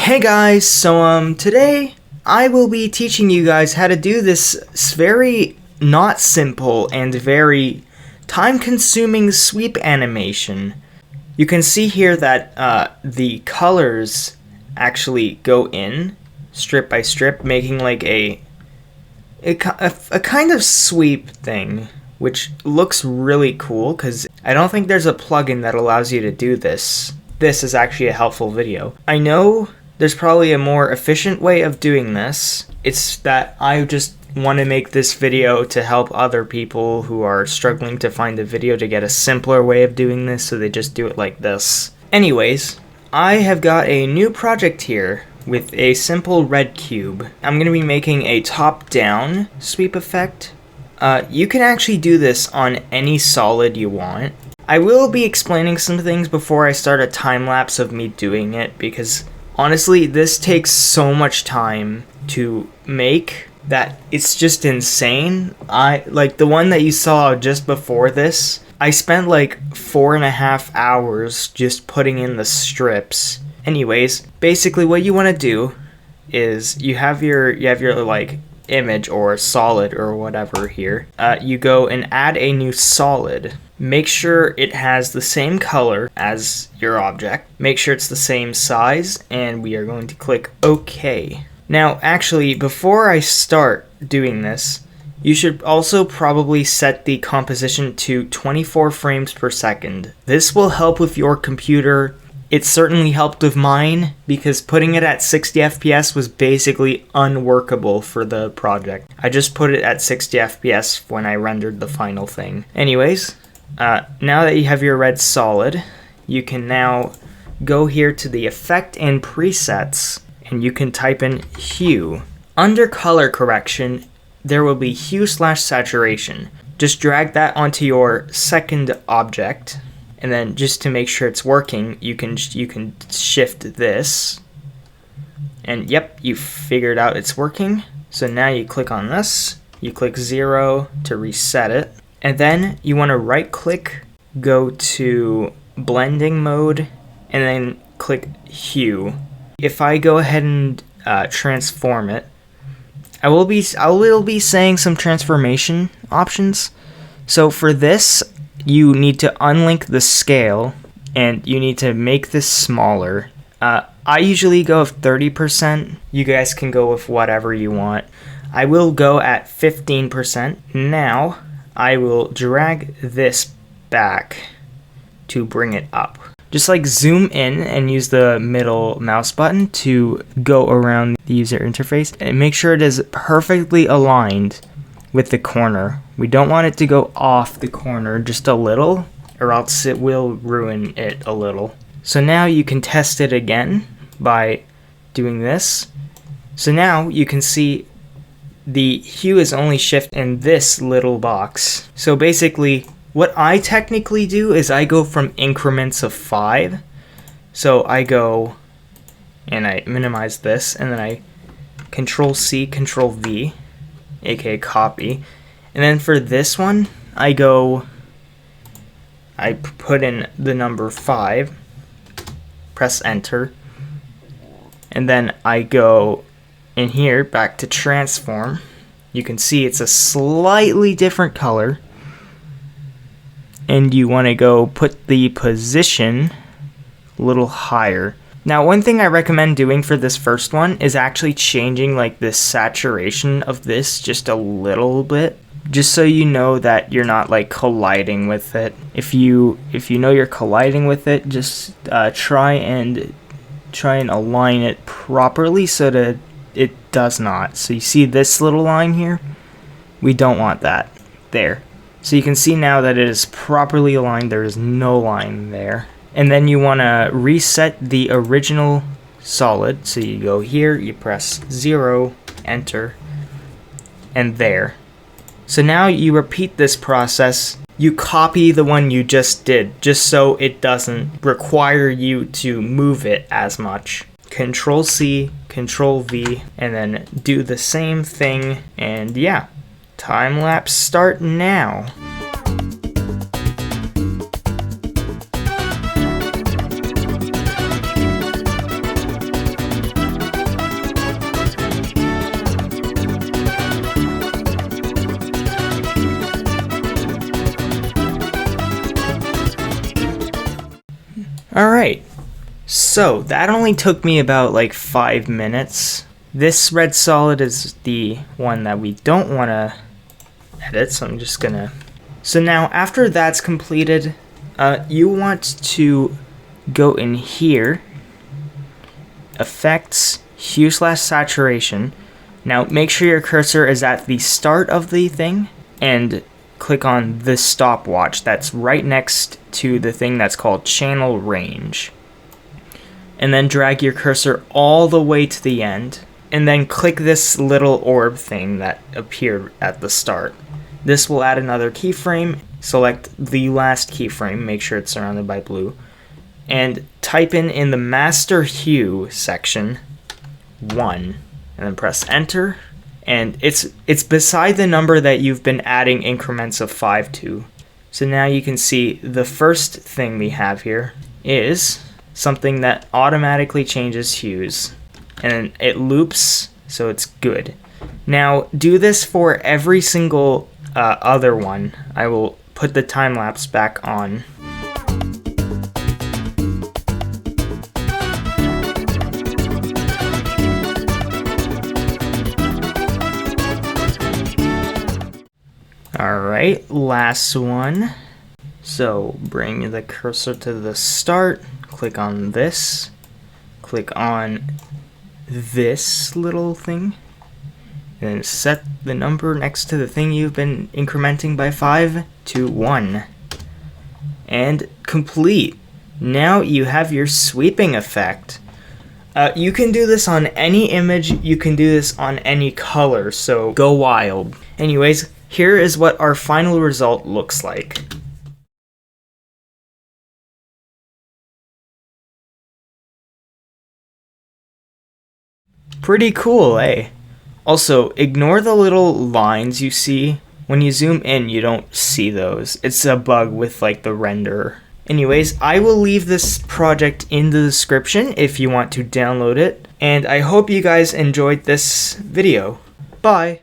Hey guys, so today I will be teaching you guys how to do this very not simple and very time-consuming sweep animation. You can see here that the colors actually go in strip by strip, making like a kind of sweep thing, which looks really cool because I don't think there's a plugin that allows you to do this. This is actually a helpful video. I know there's probably a more efficient way of doing this. It's that I just want to make this video to help other people who are struggling to find a video to get a simpler way of doing this, so they just do it like this. Anyways, I have got a new project here with a simple red cube. I'm going to be making a top-down sweep effect. You can actually do this on any solid you want. I will be explaining some things before I start a time-lapse of me doing it, because honestly, this takes so much time to make that it's just insane. Like the one that you saw just before this, I spent like 4.5 hours just putting in the strips. Anyways, basically what you want to do is you have your like image or solid or whatever here. You go and add a new solid. Make sure it has the same color as your object. Make sure it's the same size, and we are going to click OK. Now, actually, before I start doing this, you should also probably set the composition to 24 frames per second. This will help with your computer. It certainly helped with mine, because putting it at 60 FPS was basically unworkable for the project. I just put it at 60 FPS when I rendered the final thing. Anyways, now that you have your red solid, you can now go here to the effect and presets, and you can type in hue. Under color correction, there will be hue/saturation. Just drag that onto your second object, and then just to make sure it's working, you can shift this, and yep, you figured out it's working. So now you click on this, you click 0 to reset it, and then you want to right click, go to blending mode, and then click hue. If I go ahead and transform it, I will be saying some transformation options. So for this, you need to unlink the scale, and you need to make this smaller. I usually go with 30%. You guys can go with whatever you want. I will go at 15%. Now, I will drag this back to bring it up. Just like zoom in and use the middle mouse button to go around the user interface, and make sure it is perfectly aligned with the corner. We don't want it to go off the corner just a little, or else it will ruin it a little. So now you can test it again by doing this. So now you can see the hue is only shifted in this little box. So basically, what I technically do is I go from increments of 5. So I go and I minimize this, and then I Control-C, Control-V, aka copy. And then for this one, I put in the number 5, press enter, and then I go in here back to transform. You can see it's a slightly different color, and you want to go put the position a little higher. Now, one thing I recommend doing for this first one is actually changing like the saturation of this just a little bit, just so you know that you're not like colliding with it. If you know you're colliding with it, just try and align it properly so that it does not. So you see this little line here? We don't want that. There. So you can see now that it is properly aligned. There is no line there. And then you want to reset the original solid. So you go here, you press 0, enter, and there. So now you repeat this process. You copy the one you just did, just so it doesn't require you to move it as much. Control-C, Control-V, and then do the same thing. And yeah, time-lapse start now. Alright, so that only took me about like 5 minutes. This red solid is the one that we don't want to edit, so I'm just gonna... So now after that's completed, you want to go in here, Effects, Hue/Saturation. Now make sure your cursor is at the start of the thing, and click on the stopwatch that's right next to the thing that's called Channel Range. And then drag your cursor all the way to the end, and then click this little orb thing that appeared at the start. This will add another keyframe. Select the last keyframe, make sure it's surrounded by blue, and type in the master hue section 1, and then press enter. And it's beside the number that you've been adding increments of 5 to. So now you can see the first thing we have here is something that automatically changes hues, and it loops, so it's good. Now do this for every single other one. I will put the time lapse back on. Alright, last one. So bring the cursor to the start, click on this, click on this little thing, and set the number next to the thing you've been incrementing by 5 to 1. And complete. Now you have your sweeping effect. You can do this on any image, you can do this on any color, so go wild. Anyways, here is what our final result looks like. Pretty cool, eh? Also, ignore the little lines you see. When you zoom in, you don't see those. It's a bug with like the render. Anyways, I will leave this project in the description if you want to download it. And I hope you guys enjoyed this video. Bye!